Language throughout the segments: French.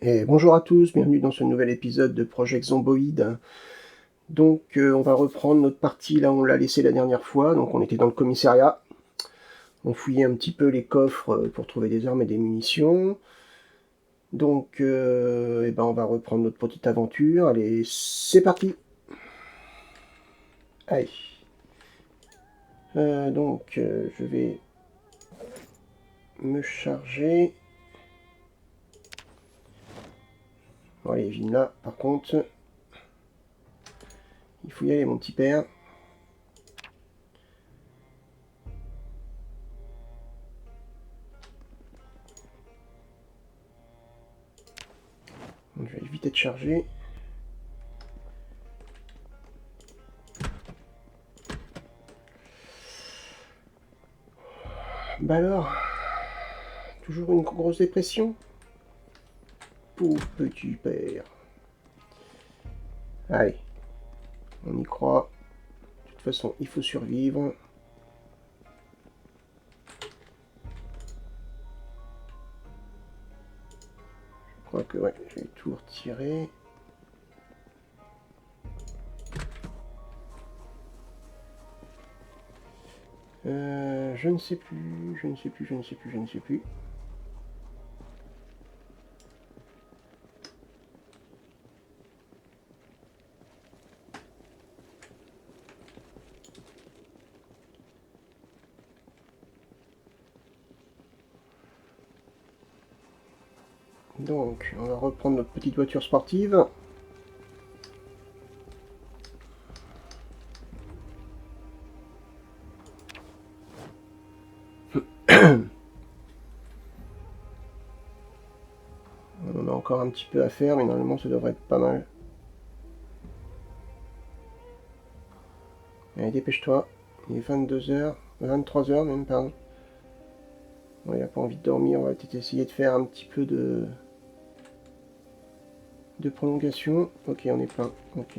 Et bonjour à tous, bienvenue dans ce nouvel épisode de Project Zomboid. Donc on va reprendre notre partie là où on l'a laissé la dernière fois. Donc on était dans le commissariat. On fouillait un petit peu les coffres pour trouver des armes et des munitions. Donc on va reprendre notre petite aventure. Allez, c'est parti. Allez. Je vais me charger. Bon, allez, Vine là, par contre. Il faut y aller, mon petit père. Donc, je vais vite être chargé. Bah alors, toujours une grosse dépression? Pauvre petit père. Allez, on y croit. De toute façon, il faut survivre. Je crois que ouais, je vais tout retirer. Je ne sais plus, je ne sais plus, je ne sais plus, je ne sais plus. Donc, on va reprendre notre petite voiture sportive. On a encore un petit peu à faire, mais normalement ça devrait être pas mal. Allez, dépêche-toi. Il est 22h, 23h même, pardon. Bon, il n'a pas envie de dormir, on va peut-être essayer de faire un petit peu de prolongation. Ok, on est plein. Ok.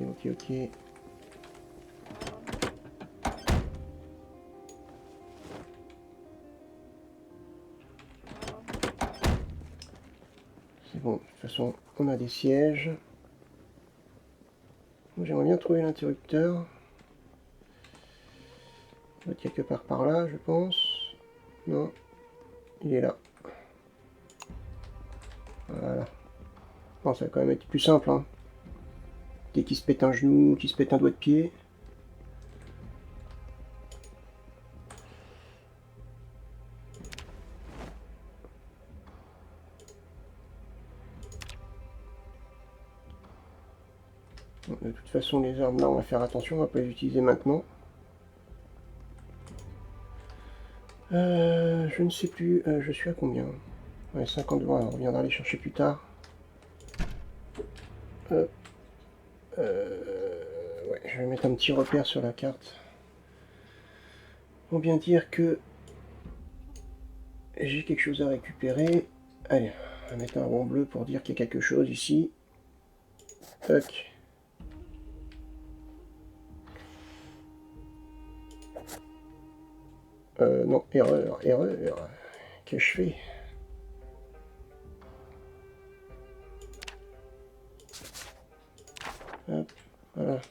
C'est bon, de toute façon, on a des sièges. J'aimerais bien trouver l'interrupteur. Il doit être quelque part par là, je pense. Non, il est là. Voilà. Bon, ça va quand même être plus simple, hein. Dès qu'il se pète un genou, qu'il se pète un doigt de pied. Bon, de toute façon, les armes là, on va faire attention, on va pas les utiliser maintenant. Je ne sais plus, je suis à combien? Ouais, 50, on reviendra les chercher plus tard. Ouais, je vais mettre un petit repère sur la carte. Pour bien dire que j'ai quelque chose à récupérer. Allez, on va mettre un rond bleu pour dire qu'il y a quelque chose ici. Tac. Non, erreur. Qu'ai-je fait? Hop, voilà.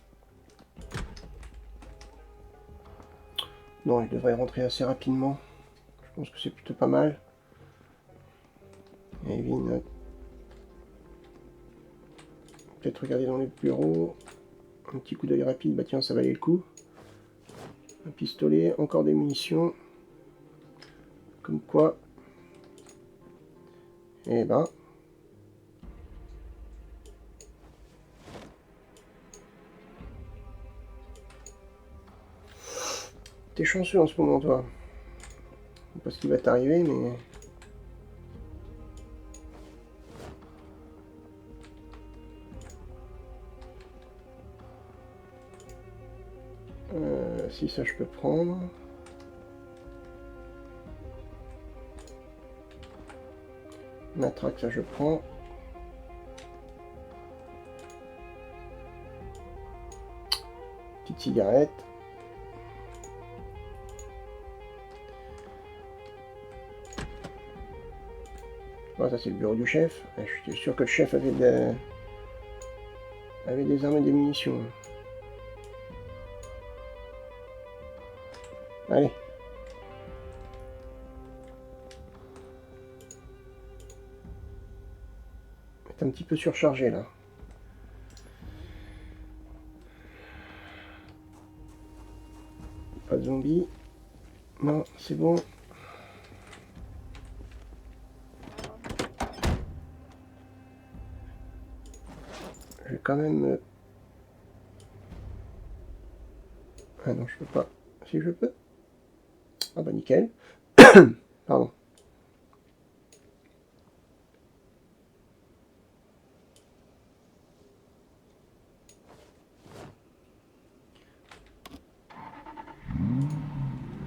Non, il devrait rentrer assez rapidement. Je pense que c'est plutôt pas mal. Et Vin, peut-être regarder dans les bureaux. Un petit coup d'œil rapide, bah tiens, ça valait le coup. Un pistolet, encore des munitions. Comme quoi. Eh ben. T'es chanceux en ce moment, toi. Je sais pas ce qui va t'arriver, mais... si ça, je peux prendre. Matraque, ça, je prends. Petite cigarette. Ah, ça c'est le bureau du chef. Je suis sûr que le chef avait des armes et des munitions. Allez. C'est un petit peu surchargé là. Pas de zombies. Non, c'est bon. Je vais quand même... Ah non, je peux pas. Si je peux. Ah bah nickel. Pardon.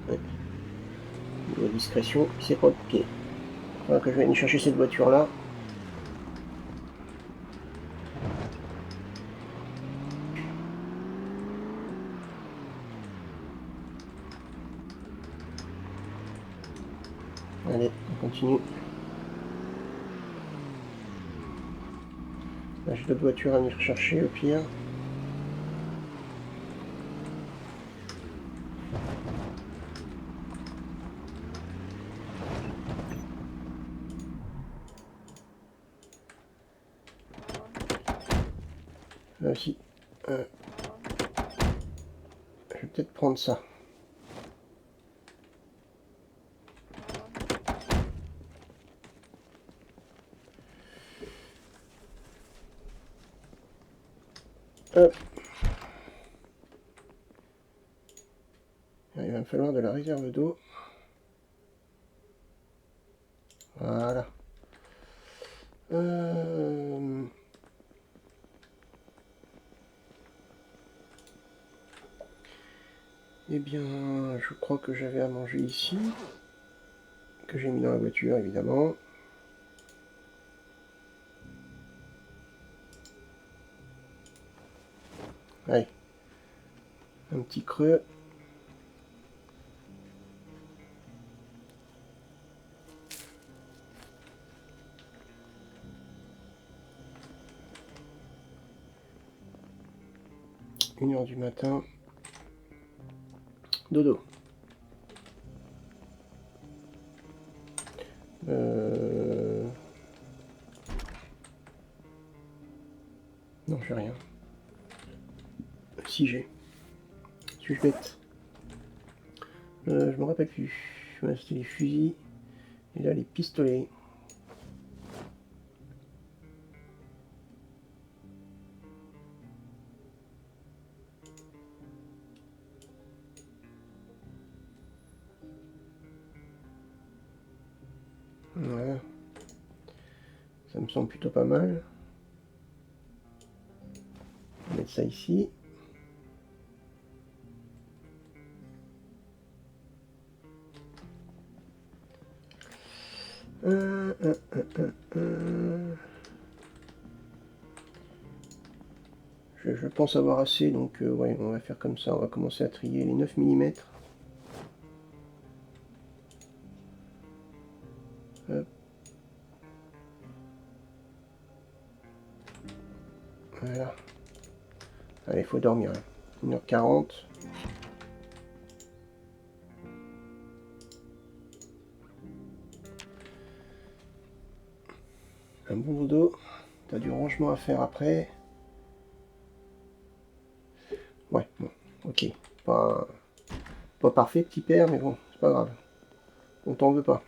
Ouais. La discrétion, c'est pas ok. Il faudra que je vienne chercher cette voiture là. Allez, on continue. Là, j'ai d'autres voitures à venir chercher au pire. Là aussi. Je vais peut-être prendre ça. Hop. Il va me falloir de la réserve d'eau. Voilà. Eh bien, je crois que j'avais à manger ici. Que j'ai mis dans la voiture, évidemment. Allez. Un petit creux. Une heure du matin. Dodo. Non, j'ai rien. Si j'ai. Suis-je bête? Je me rappelle plus. Ouais, c'était les fusils. Et là, les pistolets. Ouais. Ça me semble plutôt pas mal. On va mettre ça ici. Je pense avoir assez, donc ouais, on va faire comme ça. On va commencer à trier les 9 mm. Hop. Voilà. Allez, faut dormir. 1h40. Un bon dodo. T'as du rangement à faire après. Ouais, bon, ok. Pas parfait, petit père, mais bon, c'est pas grave. On t'en veut pas.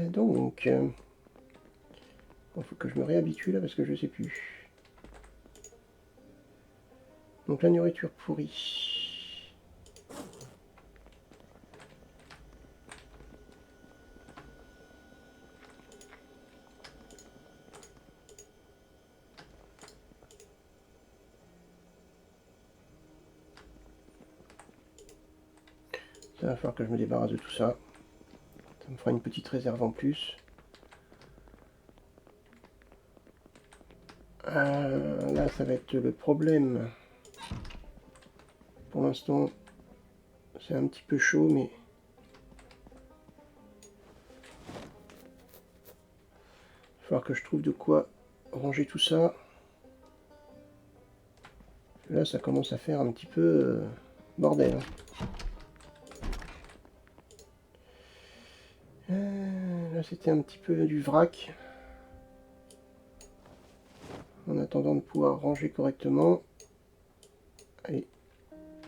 Donc, il faut que je me réhabitue là parce que je sais plus. Donc la nourriture pourrie. Ça va falloir que je me débarrasse de tout ça. Ça me fera une petite réserve en plus. Là, ça va être le problème. Pour l'instant, c'est un petit peu chaud, mais falloir que je trouve de quoi ranger tout ça. Là, ça commence à faire un petit peu bordel. Là, c'était un petit peu du vrac. En attendant de pouvoir ranger correctement. Allez,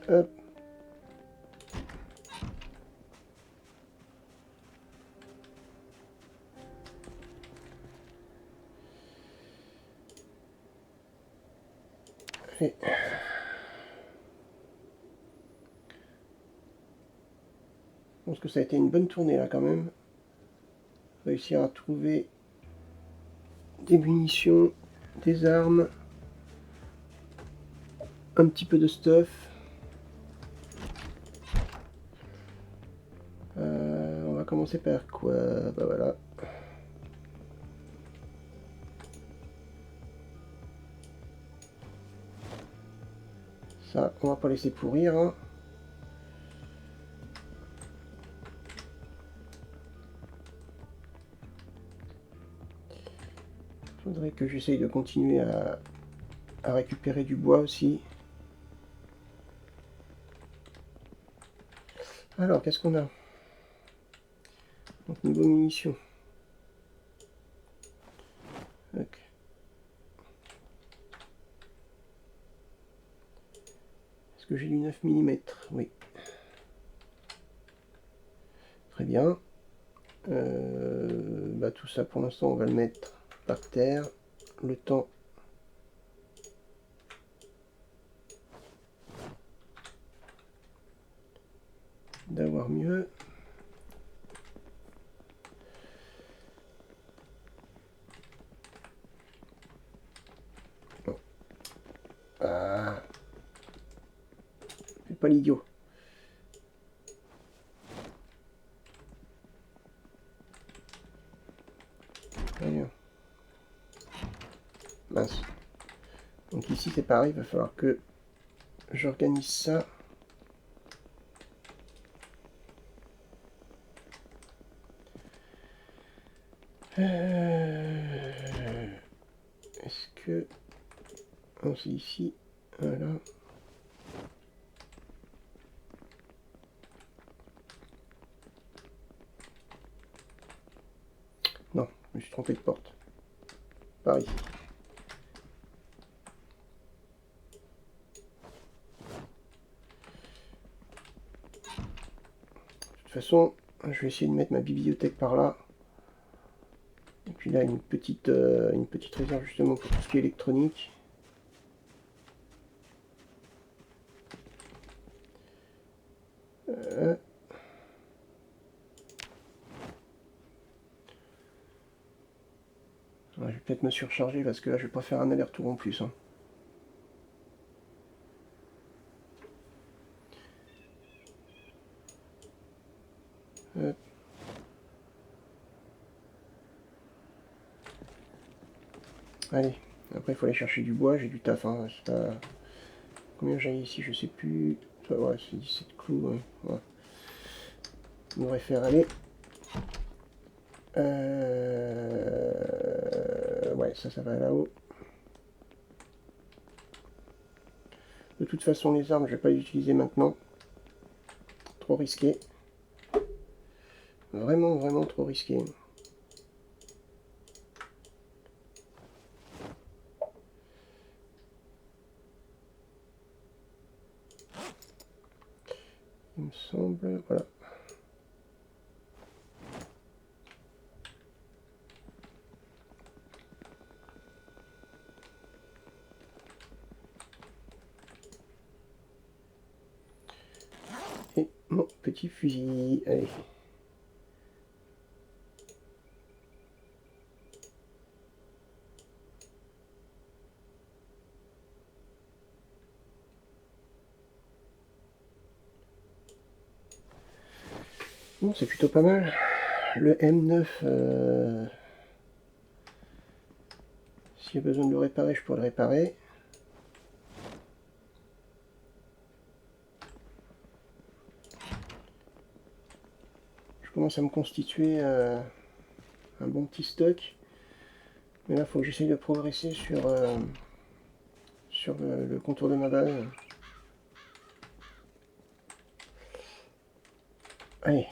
hop. Allez. Je pense que ça a été une bonne tournée là quand même. Réussir à trouver des munitions, des armes, un petit peu de stuff. On va commencer par quoi? Bah voilà. Ça, on va pas laisser pourrir. Hein. Faudrait que j'essaye de continuer à récupérer du bois aussi. Alors, qu'est-ce qu'on a? Donc, niveau munitions. Ok. Est-ce que j'ai du 9 mm? Oui. Très bien. Bah, tout ça, pour l'instant, on va le mettre par terre. Le temps d'avoir mieux. Bon. Ah. Fais pas l'idiot. Allez. Mince. Donc ici c'est pareil, il va falloir que j'organise ça. Est-ce que... Oh, c'est ici. Voilà. Non, je me suis trompé de porte. Par ici. De toute façon, je vais essayer de mettre ma bibliothèque par là. Et puis là, une petite réserve justement pour tout ce qui est électronique. Ouais, je vais peut-être me surcharger parce que là, je vais pas faire un aller-retour en plus. Hein. Allez, après il faut aller chercher du bois, j'ai du taf. Hein. Pas... Combien j'ai ici, je sais plus. Ouais, c'est 17 clous. Hein. Ouais. On devrait faire aller. Ouais, ça va là-haut. De toute façon, les armes, je vais pas les utiliser maintenant. Trop risqué. Vraiment, vraiment trop risqué. Il me semble, voilà. Et mon petit fusil, allez. Bon, c'est plutôt pas mal. Le M9, s'il y a besoin de le réparer, je pourrais le réparer. Je commence à me constituer un bon petit stock. Mais là, il faut que j'essaye de progresser sur le contour de ma base. Allez.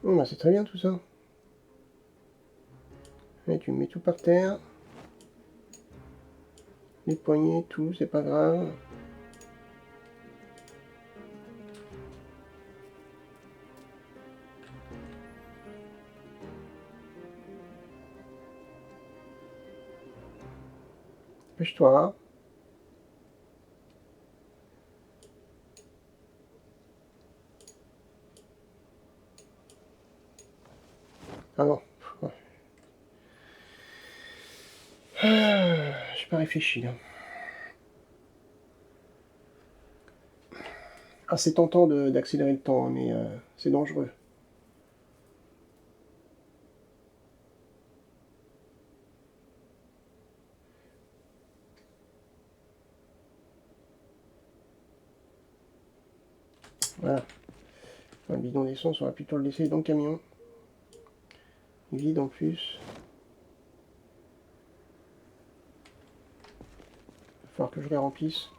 Bon, bah, c'est très bien tout ça. Et tu mets tout par terre. Les poignets, tout, c'est pas grave. Dépêche-toi. Ah non. Ouais. J'ai pas réfléchi là. Ah, c'est tentant d'accélérer le temps, hein, mais c'est dangereux. Voilà. Le bidon d'essence, on va plutôt le laisser dans le camion. Vide en plus. Il va falloir que je les remplisse.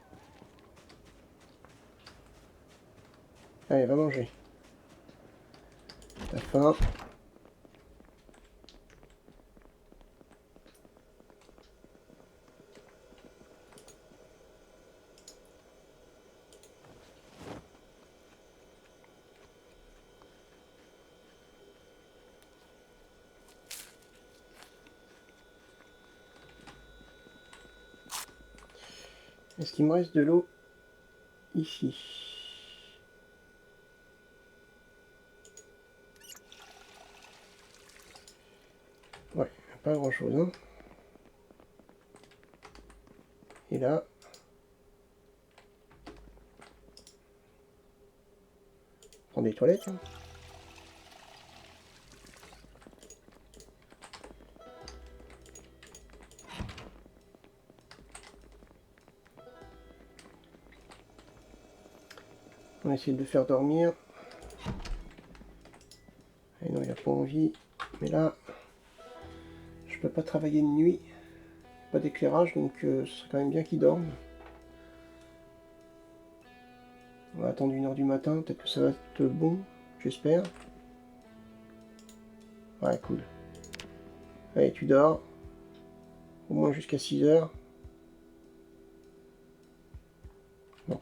Allez, va manger. T'as faim. Est-ce qu'il me reste de l'eau ici? Ouais. pas grand chose, hein. Et là, prends des toilettes, hein. On va essayer de le faire dormir. Et non, il n'a pas envie. Mais là, je peux pas travailler de nuit. Pas d'éclairage, donc ce serait quand même bien qu'il dorme. On va attendre 1h du matin, peut-être que ça va être bon, j'espère. Ouais, cool. Allez, tu dors. Au moins jusqu'à 6h. Bon.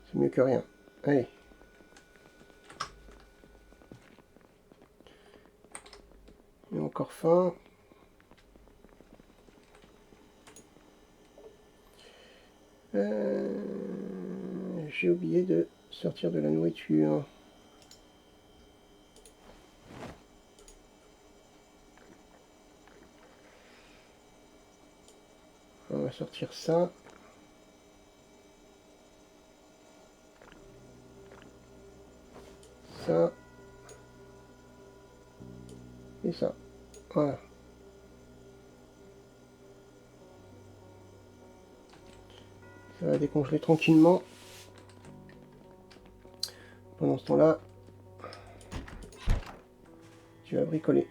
C'est mieux que rien. Allez. Il a encore faim. J'ai oublié de sortir de la nourriture. On va sortir ça. Ça. Et ça. Voilà. Ça va décongeler tranquillement. Pendant ce temps-là, tu vas bricoler.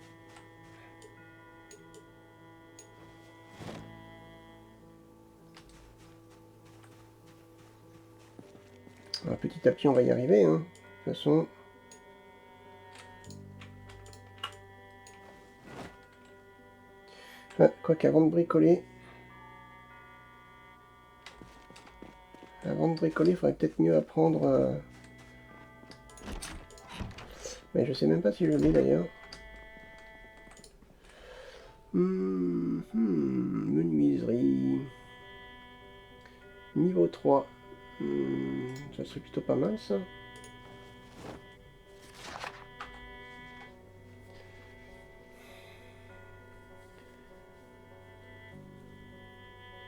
Alors, petit à petit, on va y arriver, hein. De toute façon. Ah, quoi qu'avant de bricoler, il faudrait peut-être mieux apprendre. Mais je sais même pas si je l'ai d'ailleurs. Menuiserie. Niveau 3. Ça serait plutôt pas mal ça.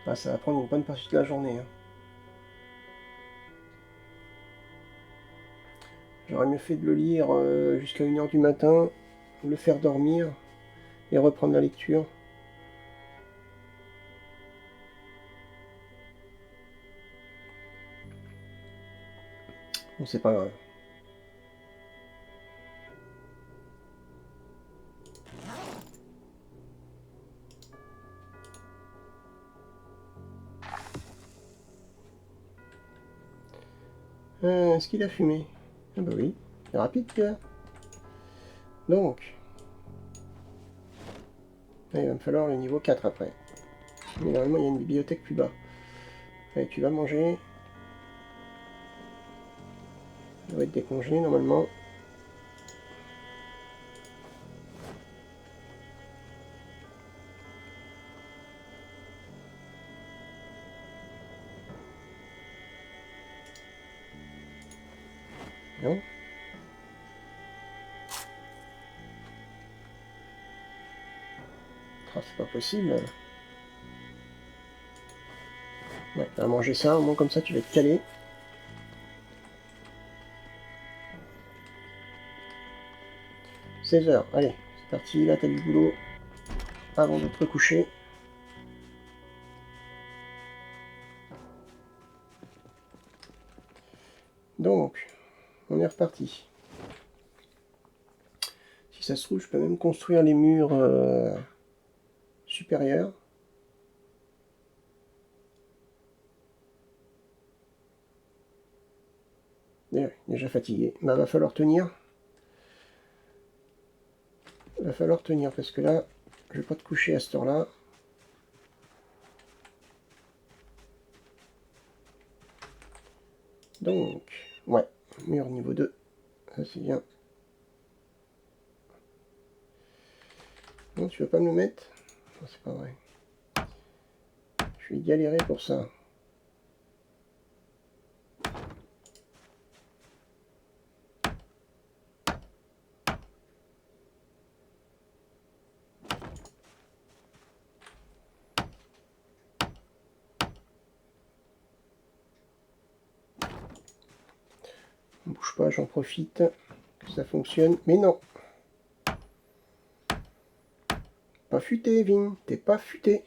Ah, ça va prendre une bonne partie de la journée, hein. J'aurais mieux fait de le lire jusqu'à 1h du matin, le faire dormir et reprendre la lecture. Bon, c'est pas grave. Est-ce qu'il a fumé? Ah bah oui, c'est rapide, tu vois. Donc, il va me falloir le niveau 4 après. Mais normalement, il y a une bibliothèque plus bas. Allez, tu vas manger. Ça va être décongelé normalement. Non? Ah, c'est pas possible. Ouais, tu vas manger ça, au moins comme ça tu vas être calé. « 16h, allez, c'est parti, là t'as du boulot avant de te recoucher. Donc, on est reparti. Si ça se trouve, je peux même construire les murs supérieurs. Déjà fatigué. Bah, va falloir tenir. Va falloir tenir parce que là, je vais pas te coucher à cette heure-là. Donc, ouais, mur niveau 2. Ça c'est bien. Non, tu vas pas me le mettre? Non, c'est pas vrai. Je vais galérer pour ça. Bouge pas, j'en profite que ça fonctionne. Mais non. Pas futé, Vin. T'es pas futé.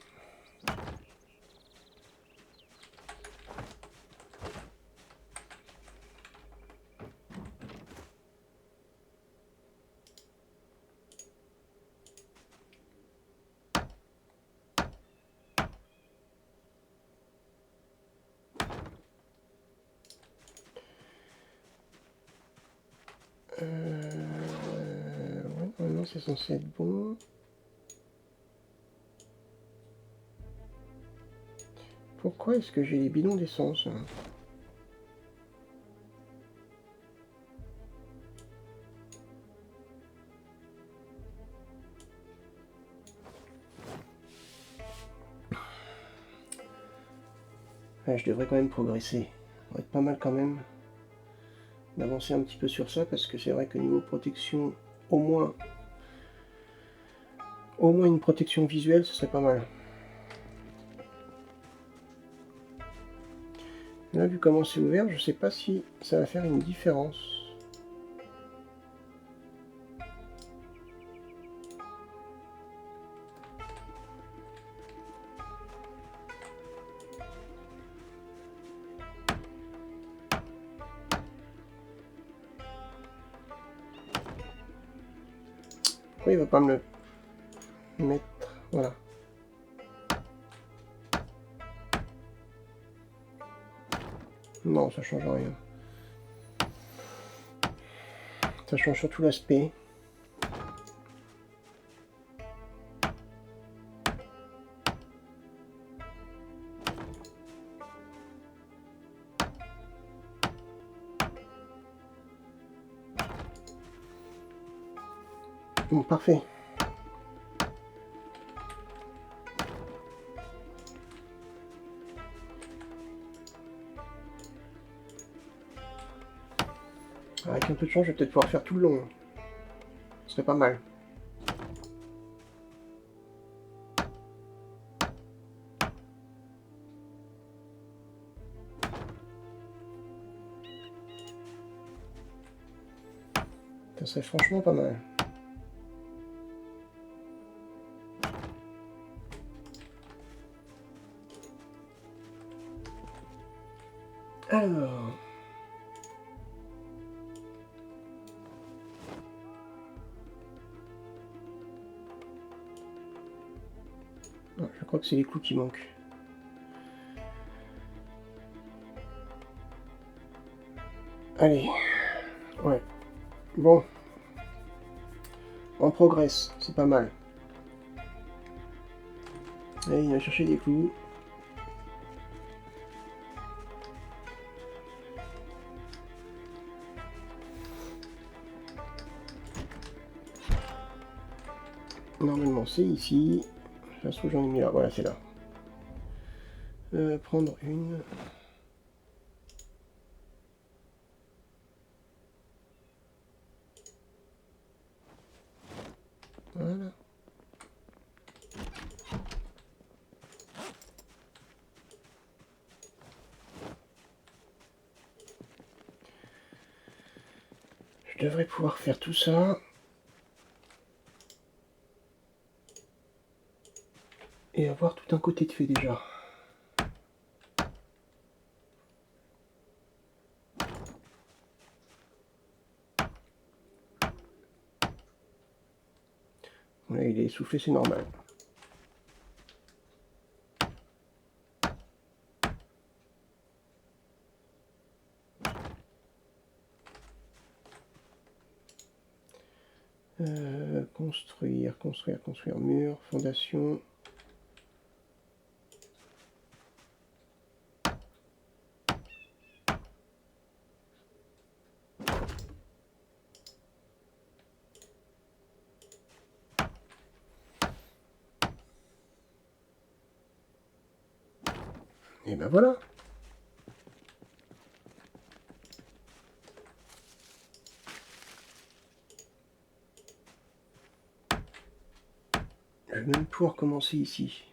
Ouais, normalement c'est censé être bon. Pourquoi est-ce que j'ai les bidons d'essence, hein? Ouais, je devrais quand même progresser. Ça va être pas mal quand même d'avancer un petit peu sur ça, parce que c'est vrai que niveau protection, au moins une protection visuelle, ce serait pas mal. Là, vu comment c'est ouvert, je sais pas si ça va faire une différence. Pourquoi il va pas me le mettre? Voilà. Non, ça change rien. Ça change surtout l'aspect. Bon, parfait. Avec un peu de chance, je vais peut-être pouvoir faire tout le long. Ce serait pas mal. Ça serait franchement pas mal. Alors... Non, je crois que c'est les clous qui manquent. Allez. Ouais. Bon. On progresse, c'est pas mal. Allez, il va chercher des clous. Normalement, c'est ici. Ça se trouve, j'en ai mis là. Voilà, c'est là. Prendre une... Voilà. Je devrais pouvoir faire tout ça. Et avoir tout un côté de fait déjà. Là, il est essoufflé, c'est normal. Construire mur, fondation. Et ben voilà. Je vais même pouvoir commencer ici.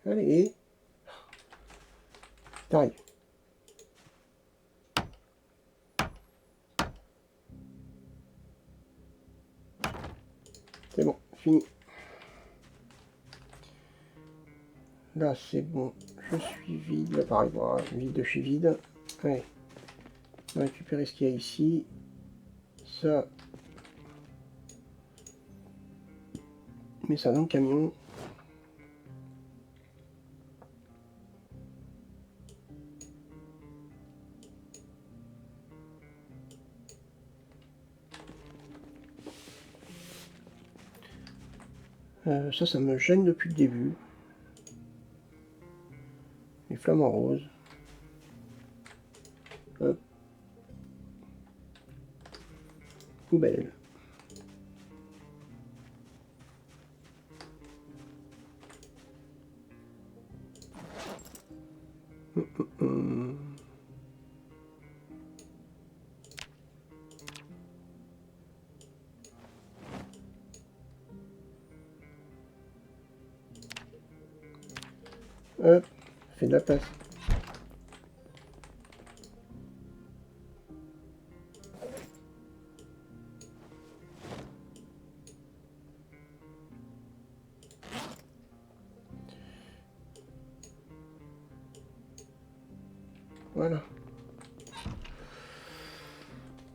Allez. T'arrives. fini. Là, c'est bon. Je suis vide. Là, pareil, voilà, vide, je suis vide. Allez. On va récupérer ce qu'il y a ici. Ça. Mets ça dans le camion. Ça me gêne depuis le début. Les flamants roses. Hop. Poubelle. Hop, fait de la place. Voilà.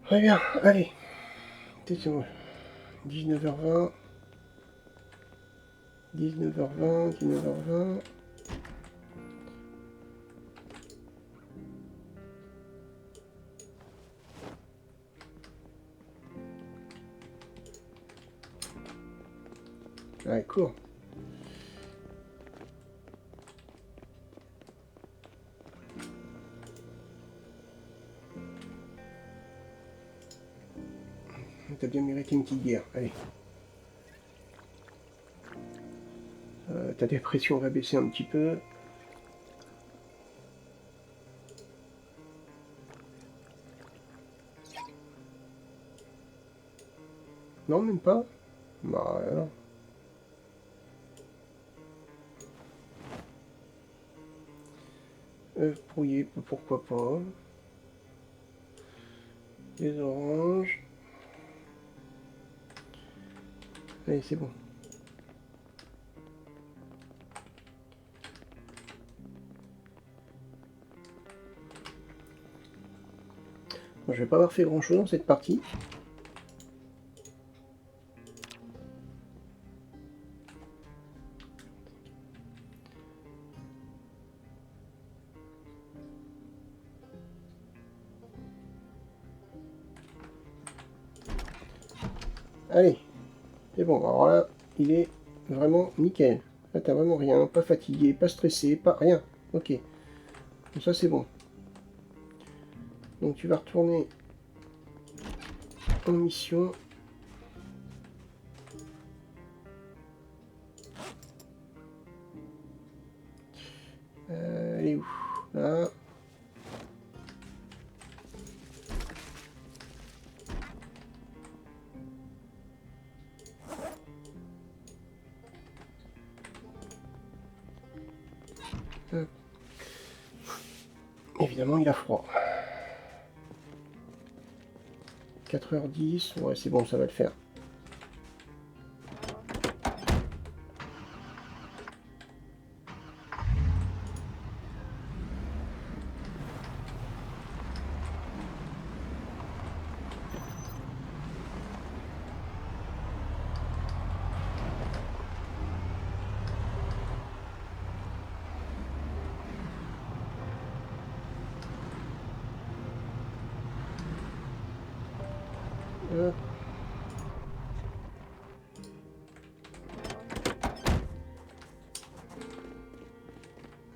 Très bien, allez. Attention. 19h20. 19h20, 19h20. Allez, cours. T'as bien mérité une petite bière, allez. Ta dépression va baisser un petit peu. Non, même pas. Bah, alors. Brouillé, pourquoi pas. Des oranges. Allez, c'est bon. Bon, je vais pas avoir fait grand chose dans cette partie. Allez, c'est bon, alors là, il est vraiment nickel. Là, t'as vraiment rien, pas fatigué, pas stressé, pas rien. Ok, donc ça c'est bon. Donc tu vas retourner en mission. Elle est où? Là. Évidemment, il a froid. 4h10, ouais, c'est bon, ça va le faire.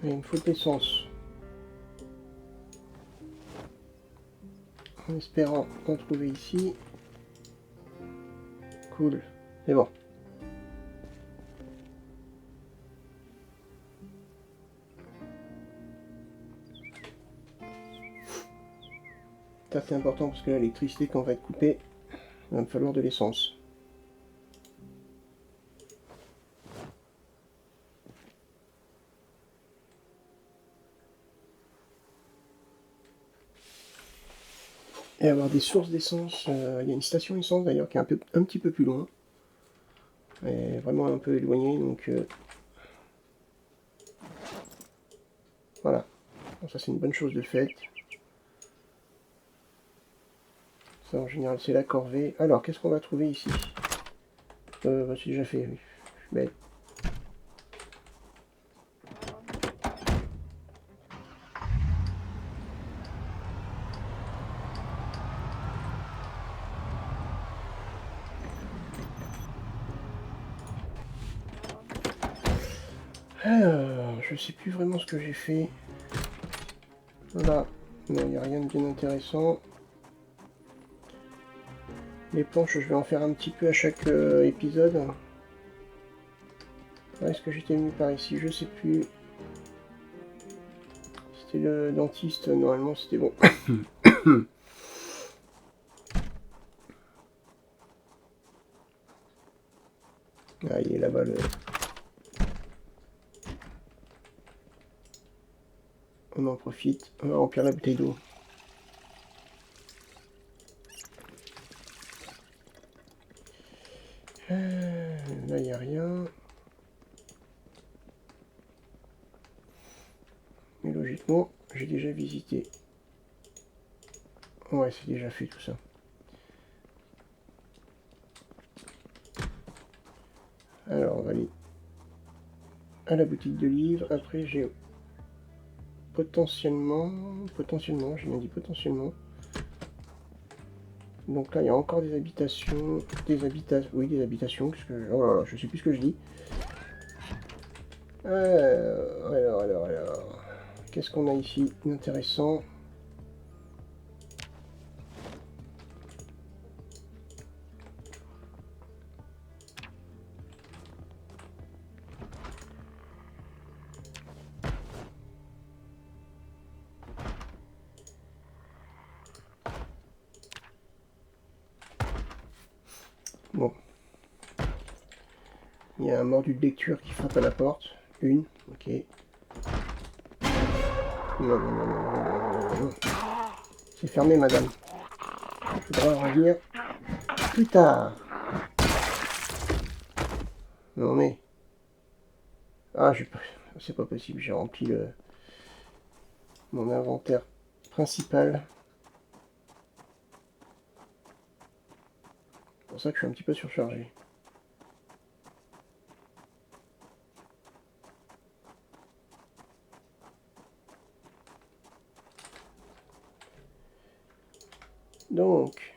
Il me faut de l'essence. En espérant en trouver ici. Cool, c'est bon. Ça c'est important parce que l'électricité quand on va être coupé, il va me falloir de l'essence. Et avoir des sources d'essence, il y a une station essence d'ailleurs qui est un petit peu plus loin. Elle est vraiment un peu éloignée, donc voilà. Bon, ça c'est une bonne chose de fait. Ça en général c'est la corvée. Alors qu'est-ce qu'on va trouver ici? Bah, c'est déjà fait, oui. Je suis bête. Alors, je sais plus vraiment ce que j'ai fait. Là, non, il n'y a rien de bien intéressant. Les planches, je vais en faire un petit peu à chaque épisode. Est-ce que j'étais venu par ici? Je sais plus. C'était le dentiste, normalement c'était bon. Ah, il est là-bas le... On en profite. On va remplir la bouteille d'eau. Là, il n'y a rien. Mais logiquement, j'ai déjà visité. Ouais, c'est déjà fait tout ça. Alors, on va aller à la boutique de livres. Après, j'ai potentiellement, j'ai bien dit potentiellement. Donc là, il y a encore des habitations, oui, des habitations, parce que, oh là là, je sais plus ce que je dis. Alors, qu'est-ce qu'on a ici d'intéressant? Bon. Il y a un mordu de lecture qui frappe à la porte. Une, ok. Non. C'est fermé, madame. Il faudra revenir plus tard. Non mais... Ah, c'est pas possible, j'ai rempli mon inventaire principal. C'est pour ça que je suis un petit peu surchargé. Donc...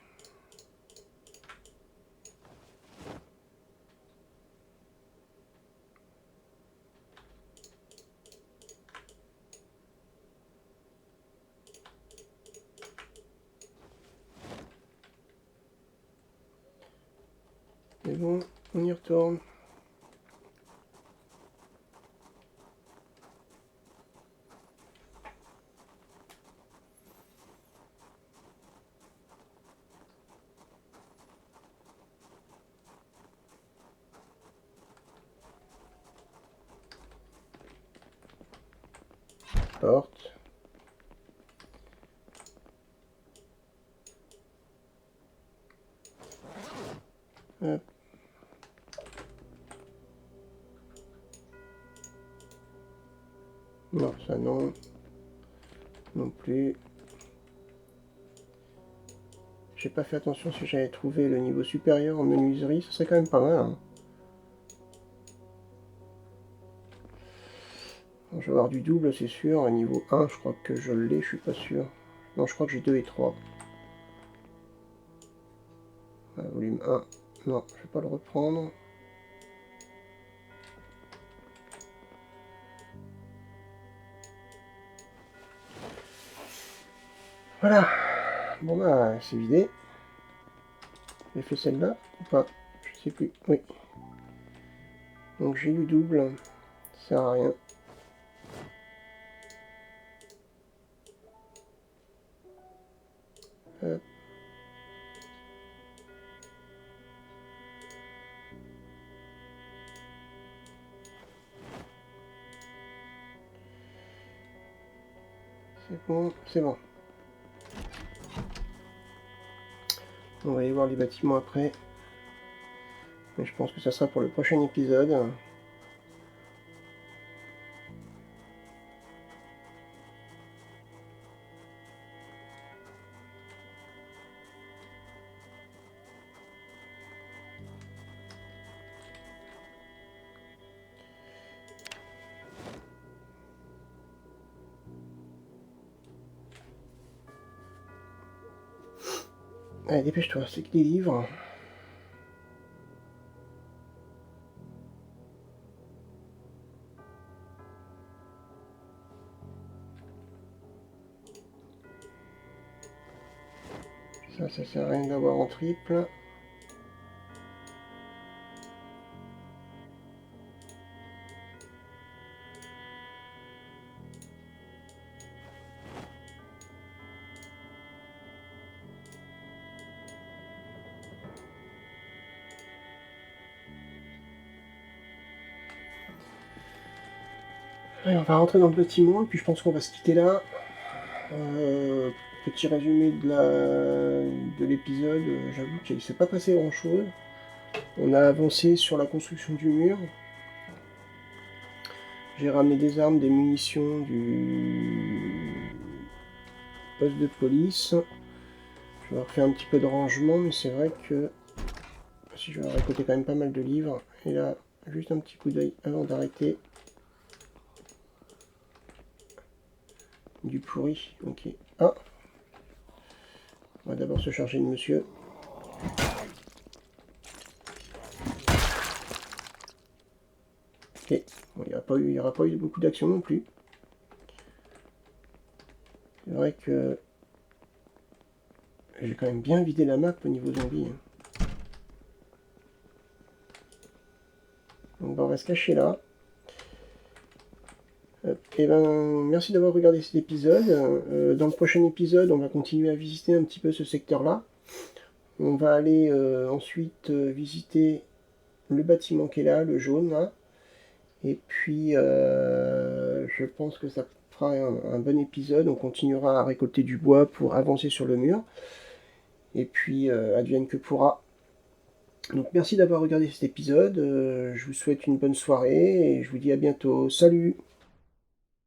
C'est bon, on y retourne. Porte. Hop. Non, ça non. Non plus. J'ai pas fait attention si j'avais trouvé le niveau supérieur en menuiserie. Ça serait quand même pas mal. Hein. Je vais avoir du double, c'est sûr. À niveau 1, je crois que je l'ai, je suis pas sûr. Non, je crois que j'ai 2 et 3. Volume 1. Non, je vais pas le reprendre. Voilà. Bon bah, c'est vidé. J'ai fait celle-là ou pas? Je sais plus. Oui. Donc j'ai eu double. Ça sert à rien. Hop. C'est bon, c'est bon. On va aller voir les bâtiments après. Mais je pense que ça sera pour le prochain épisode. Allez, dépêche-toi, c'est que des livres. Ça sert à rien d'avoir en triple. Allez, on va rentrer dans le bâtiment et puis je pense qu'on va se quitter là. Petit résumé de l'épisode, j'avoue qu'il ne s'est pas passé grand chose. On a avancé sur la construction du mur. J'ai ramené des armes, des munitions du poste de police. Je vais refaire un petit peu de rangement, mais c'est vrai que si je vais récolter quand même pas mal de livres. Et là, juste un petit coup d'œil avant d'arrêter. Du pourri, ok. Ah, on va d'abord se charger de monsieur. Ok, bon, il n'y aura pas eu beaucoup d'action non plus. C'est vrai que j'ai quand même bien vidé la map au niveau zombie. Donc on va se cacher là. Et ben, merci d'avoir regardé cet épisode. Dans le prochain épisode, on va continuer à visiter un petit peu ce secteur-là. On va aller ensuite visiter le bâtiment qui est là, le jaune là. Et puis, je pense que ça fera un bon épisode. On continuera à récolter du bois pour avancer sur le mur. Et puis, advienne que pourra. Donc, merci d'avoir regardé cet épisode. Je vous souhaite une bonne soirée et je vous dis à bientôt. Salut!